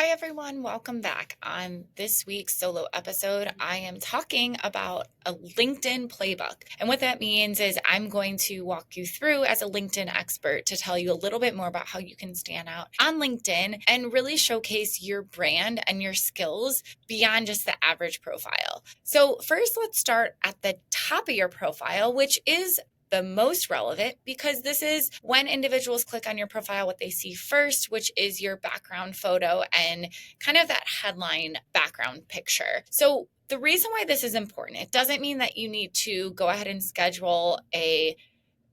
Hi, everyone. Welcome back. On this week's solo episode, I am talking about a LinkedIn playbook. And what that means is I'm going to walk you through as a LinkedIn expert to tell you a little bit more about how you can stand out on LinkedIn and really showcase your brand and your skills beyond just the average profile. So, first, let's start at the top of your profile, which is the most relevant because this is when individuals click on your profile, what they see first, which is your background photo and kind of that headline background picture. So the reason why this is important, it doesn't mean that you need to go ahead and schedule a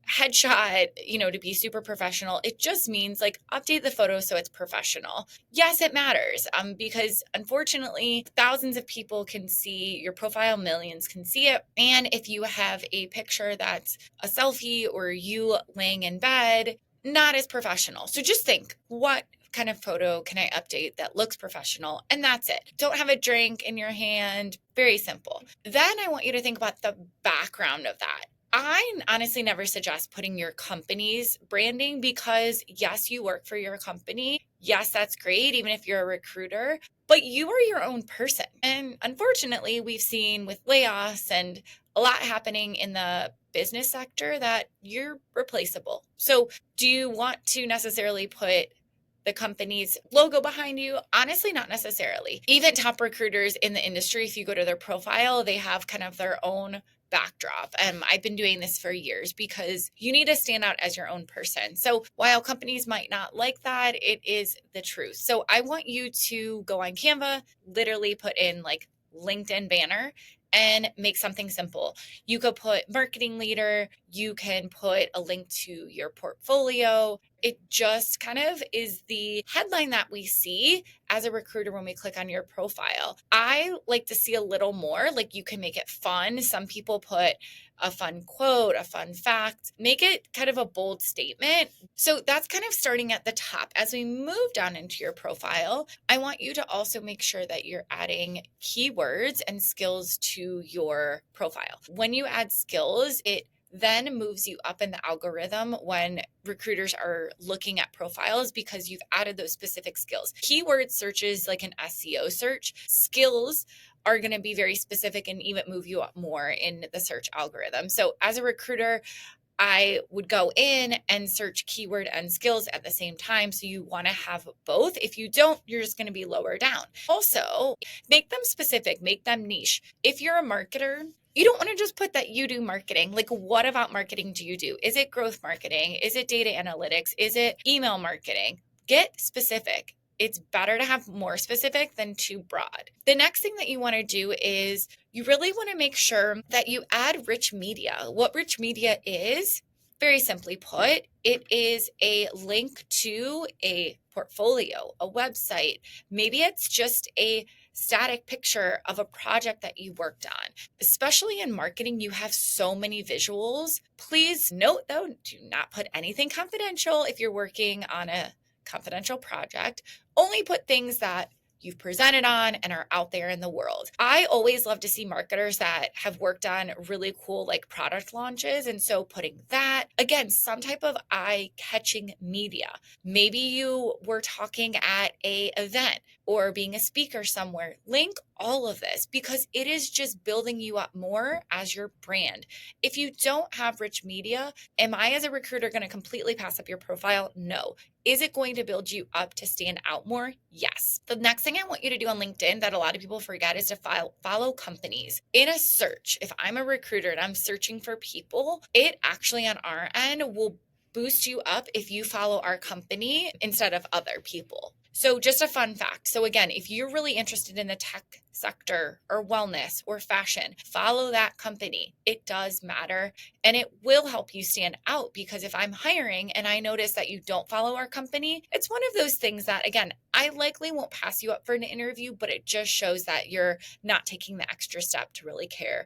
headshot, to be super professional. It just means like update the photo so it's professional. Yes, it matters because unfortunately, thousands of people can see your profile, millions can see it. And if you have a picture that's a selfie or you laying in bed, not as professional. So just think, what kind of photo can I update that looks professional? And that's it. Don't have a drink in your hand. Very simple. Then I want you to think about the background of that. I honestly never suggest putting your company's branding because, yes, you work for your company. Yes, that's great, even if you're a recruiter, but you are your own person. And unfortunately, we've seen with layoffs and a lot happening in the business sector that you're replaceable. So, do you want to necessarily put the company's logo behind you? Honestly, not necessarily. Even top recruiters in the industry, if you go to their profile, they have kind of their own backdrop. I've been doing this for years because you need to stand out as your own person. So while companies might not like that, it is the truth. So I want you to go on Canva, literally put in like LinkedIn banner and make something simple. You could put marketing leader, you can put a link to your portfolio. It just kind of is the headline that we see as a recruiter when we click on your profile. I like to see a little more, like you can make it fun. Some people put a fun quote, a fun fact, make it kind of a bold statement. So that's kind of starting at the top. As we move down into your profile, I want you to also make sure that you're adding keywords and skills to your profile. When you add skills, it then moves you up in the algorithm when recruiters are looking at profiles because you've added those specific skills. Keyword searches like an SEO search, skills are going to be very specific and even move you up more in the search algorithm. So as a recruiter, I would go in and search keyword and skills at the same time. So you want to have both. If you don't, you're just going to be lower down. Also, make them specific, make them niche. If you're a marketer, you don't want to just put that you do marketing. Like, what about marketing do you do? Is it growth marketing? Is it data analytics? Is it email marketing? Get specific. It's better to have more specific than too broad. The next thing that you want to do is you really want to make sure that you add rich media. What rich media is, very simply put, it is a link to a portfolio, a website. Maybe it's just a static picture of a project that you worked on. Especially in marketing, you have so many visuals. Please note though, do not put anything confidential if you're working on a confidential project. Only put things that you've presented on and are out there in the world. I always love to see marketers that have worked on really cool like product launches. And so putting that, again, some type of eye-catching media. Maybe you were talking at a event or being a speaker somewhere. Link all of this because it is just building you up more as your brand. If you don't have rich media, am I as a recruiter going to completely pass up your profile? No. Is it going to build you up to stand out more? Yes. The next thing I want you to do on LinkedIn that a lot of people forget is to follow companies. In a search, if I'm a recruiter and I'm searching for people, it actually on our end will boost you up if you follow our company instead of other people. So just a fun fact. So again, if you're really interested in the tech sector or wellness or fashion, follow that company. It does matter and it will help you stand out because if I'm hiring and I notice that you don't follow our company, it's one of those things that, again, I likely won't pass you up for an interview, but it just shows that you're not taking the extra step to really care,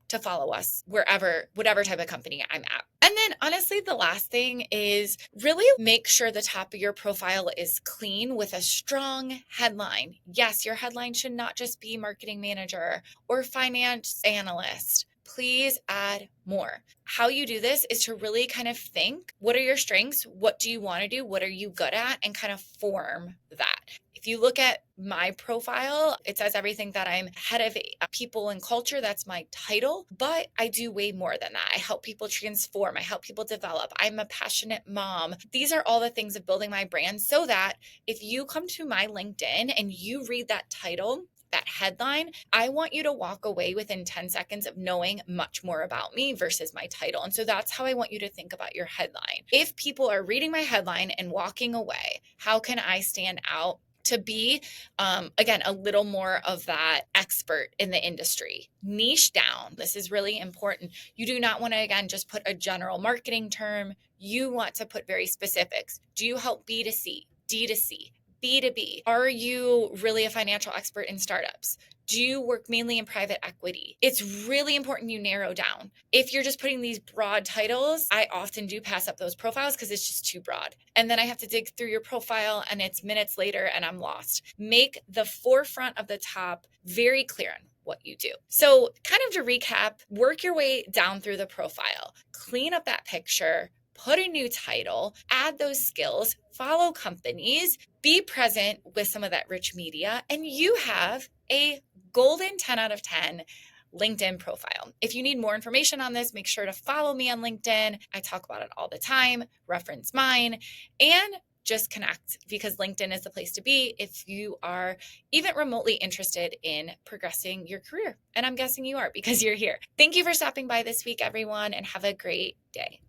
to follow us whatever type of company I'm at. And then honestly, the last thing is really make sure the top of your profile is clean with a strong headline. Yes, your headline should not just be marketing manager or finance analyst. Please add more. How you do this is to really kind of think, what are your strengths? What do you want to do? What are you good at? And kind of form that. If you look at my profile, it says everything that I'm head of people and culture. That's my title, but I do way more than that. I help people transform. I help people develop. I'm a passionate mom. These are all the things of building my brand so that if you come to my LinkedIn and you read that title, that headline, I want you to walk away within 10 seconds of knowing much more about me versus my title. And so that's how I want you to think about your headline. If people are reading my headline and walking away, how can I stand out to be, again, a little more of that expert in the industry? Niche down. This is really important. You do not want to, again, just put a general marketing term. You want to put very specifics. Do you help B2C, D2C? B2B? Are you really a financial expert in startups? Do you work mainly in private equity? It's really important you narrow down. If you're just putting these broad titles, I often do pass up those profiles because it's just too broad. And then I have to dig through your profile and it's minutes later and I'm lost. Make the forefront of the top very clear on what you do. So kind of to recap, work your way down through the profile, clean up that picture, put a new title, add those skills, follow companies, be present with some of that rich media, and you have a golden 10 out of 10 LinkedIn profile. If you need more information on this, make sure to follow me on LinkedIn. I talk about it all the time, reference mine, and just connect because LinkedIn is the place to be if you are even remotely interested in progressing your career. And I'm guessing you are because you're here. Thank you for stopping by this week, everyone, and have a great day.